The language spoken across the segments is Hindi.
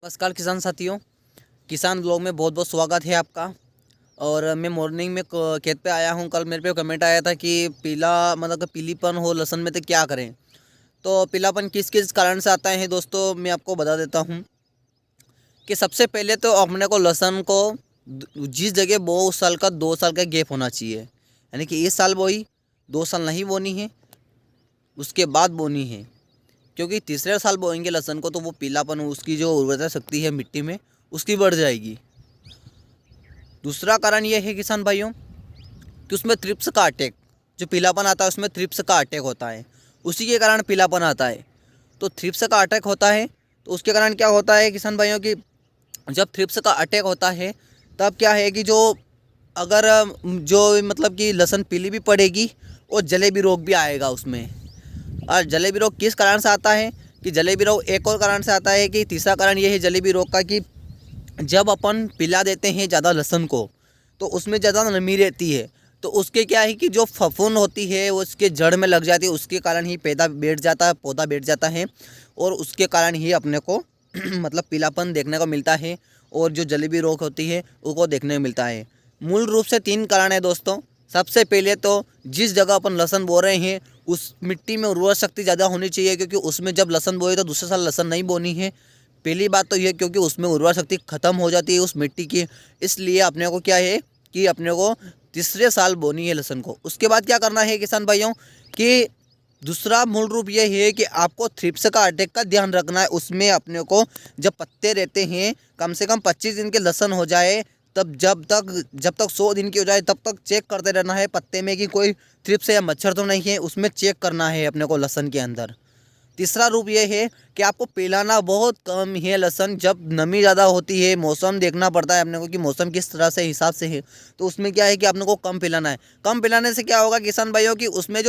नमस्कार किसान साथियों, किसान ब्लॉग में बहुत बहुत स्वागत है आपका। और मैं मॉर्निंग में खेत पे आया हूँ। कल मेरे पे कमेंट आया था कि पीलीपन हो लहसुन में तो क्या करें। तो पीलापन किस किस कारण से आता है दोस्तों, मैं आपको बता देता हूँ कि सबसे पहले तो अपने को लहसुन को जिस जगह बो उस साल का 2 साल का गैप होना चाहिए। यानी कि इस साल बोई 2 साल नहीं बोनी है, उसके बाद बोनी है। क्योंकि तीसरे साल बोएंगे लहसुन को तो वो पीलापन, उसकी जो उर्वरता शक्ति है मिट्टी में उसकी बढ़ जाएगी। दूसरा कारण ये है किसान भाइयों कि उसमें थ्रिप्स का अटैक, जो पीलापन आता है उसमें थ्रिप्स का अटैक होता है, उसी के कारण पीलापन आता है। तो थ्रिप्स का अटैक होता है तो उसके कारण क्या होता है किसान भाइयों कि जब थ्रिप्स का अटैक होता है तब क्या है कि जो अगर जो मतलब कि लहसुन पीली भी पड़ेगी और जलेबी रोग भी आएगा उसमें। और जलेबी रोग किस कारण से आता है कि जलेबी रोग एक और कारण से आता है कि तीसरा कारण ये है जलेबी रोग का कि जब अपन पिला देते हैं ज़्यादा लहसुन को तो उसमें ज़्यादा नमी रहती है। तो उसके क्या है कि जो फफूंद होती है वो उसके जड़ में लग जाती है, उसके कारण ही पौधा बैठ जाता है और उसके कारण ही अपने को मतलब पीलापन देखने को मिलता है और जो जलेबी रोग होती है उसको देखने को मिलता है। मूल रूप से 3 कारण है दोस्तों। सबसे पहले तो जिस जगह अपन लहसुन बो रहे हैं उस मिट्टी में उर्वरक शक्ति ज़्यादा होनी चाहिए, क्योंकि उसमें जब लहसुन बोए तो दूसरे साल लहसुन नहीं बोनी है। पहली बात तो ये, क्योंकि उसमें उर्वरक शक्ति खत्म हो जाती है उस मिट्टी की, इसलिए अपने को क्या है कि अपने को तीसरे साल बोनी है लहसुन को। उसके बाद क्या करना है किसान भाइयों कि दूसरा मूल रूप ये है कि आपको थ्रिप्स का अटैक का ध्यान रखना है। उसमें अपने को जब पत्ते रहते हैं कम से कम 25 दिन के लहसुन हो जाए, तब जब तक 100 दिन की हो जाए तब तक चेक करते रहना है पत्ते में कि कोई थ्रिप्स या मच्छर तो नहीं है, उसमें चेक करना है अपने को लहसुन के अंदर। तीसरा रूप ये है कि आपको पिलाना बहुत कम है लहसुन। जब नमी ज़्यादा होती है, मौसम देखना पड़ता है अपने को कि मौसम किस तरह से हिसाब से है, तो उसमें क्या है कि आपने को कम पिलाना है। कम पिलाने से क्या होगा किसान भाइयों कि उसमें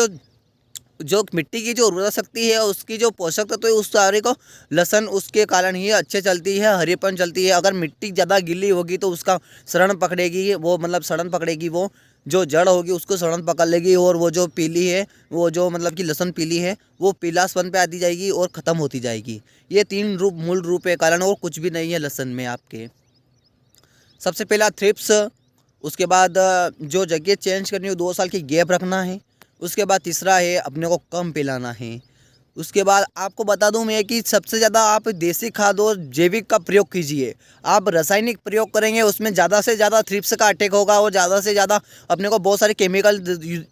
जो मिट्टी की जो उर्वरा शक्ति है, उसकी जो पोषक तत्व है, उस सारे को लहसुन उसके कारण ही अच्छे चलती है, हरीपन चलती है। अगर मिट्टी ज़्यादा गीली होगी तो उसका सड़न पकड़ेगी, वो मतलब सड़न पकड़ेगी, वो जो जड़ होगी उसको सड़न पकड़ लेगी और वो जो पीली है, वो जो मतलब कि लहसुन पीली है वो पीलापन पे आती जाएगी और ख़त्म होती जाएगी। ये 3 मूल रूप है कारण, और कुछ भी नहीं है लहसुन में आपके। सबसे पहला थ्रिप्स, उसके बाद जो जगह चेंज करनी हो 2 साल की गैप रखना है। उसके बाद तीसरा है अपने को कम पिलाना है। उसके बाद आपको बता दूं मैं कि सबसे ज़्यादा आप देसी खाद और जैविक का प्रयोग कीजिए। आप रासायनिक प्रयोग करेंगे उसमें ज़्यादा से ज़्यादा थ्रिप्स का अटैक होगा और ज़्यादा से ज़्यादा अपने को बहुत सारे केमिकल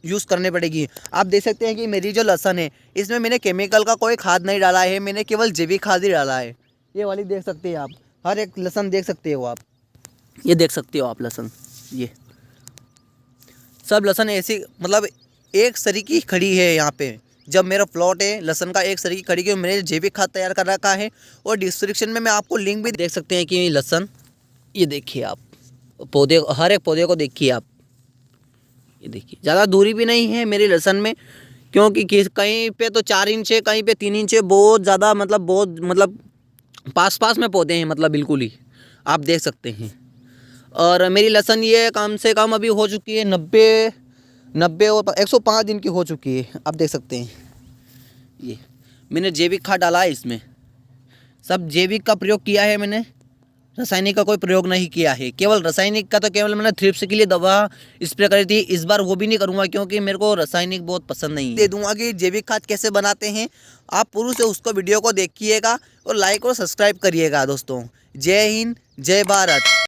यूज़ करने पड़ेगी। आप देख सकते हैं कि मेरी जो लहसुन है इसमें मैंने केमिकल का कोई खाद नहीं डाला है, मैंने केवल जैविक खाद ही डाला है। ये वाली देख सकते हैं आप, हर एक लहसुन देख सकते हो आप, ये देख सकते हो आप लहसुन, ये सब लहसुन ऐसी मतलब एक सरी की खड़ी है यहाँ पे। जब मेरा प्लॉट है लहसुन का एक सरी की खड़ी, क्योंकि मैंने जैविक खाद तैयार कर रखा है। और डिस्क्रिप्शन में मैं आपको लिंक भी देख सकते हैं कि लहसुन, ये देखिए आप पौधे, हर एक पौधे को देखिए आप, ये देखिए ज़्यादा दूरी भी नहीं है मेरी लहसुन में, क्योंकि कहीं पे तो 4 इंच है, कहीं पे 3 इंच है। बहुत मतलब पास पास में पौधे हैं, मतलब बिल्कुल ही आप देख सकते हैं। और मेरी लहसुन ये कम से कम अभी हो चुकी है 90 और 105 दिन की हो चुकी है, आप देख सकते हैं। ये मैंने जैविक खाद डाला है, इसमें सब जैविक का प्रयोग किया है मैंने, रासायनिक का कोई प्रयोग नहीं किया है। केवल रासायनिक का तो केवल मैंने थ्रिप्स के लिए दवा स्प्रे करी थी, इस बार वो भी नहीं करूँगा क्योंकि मेरे को रासायनिक बहुत पसंद नहीं है। दे दूंगा कि जैविक खाद कैसे बनाते हैं, आप पूर्व से उसको वीडियो को देखिएगा और लाइक और सब्सक्राइब करिएगा दोस्तों। जय हिंद, जय भारत।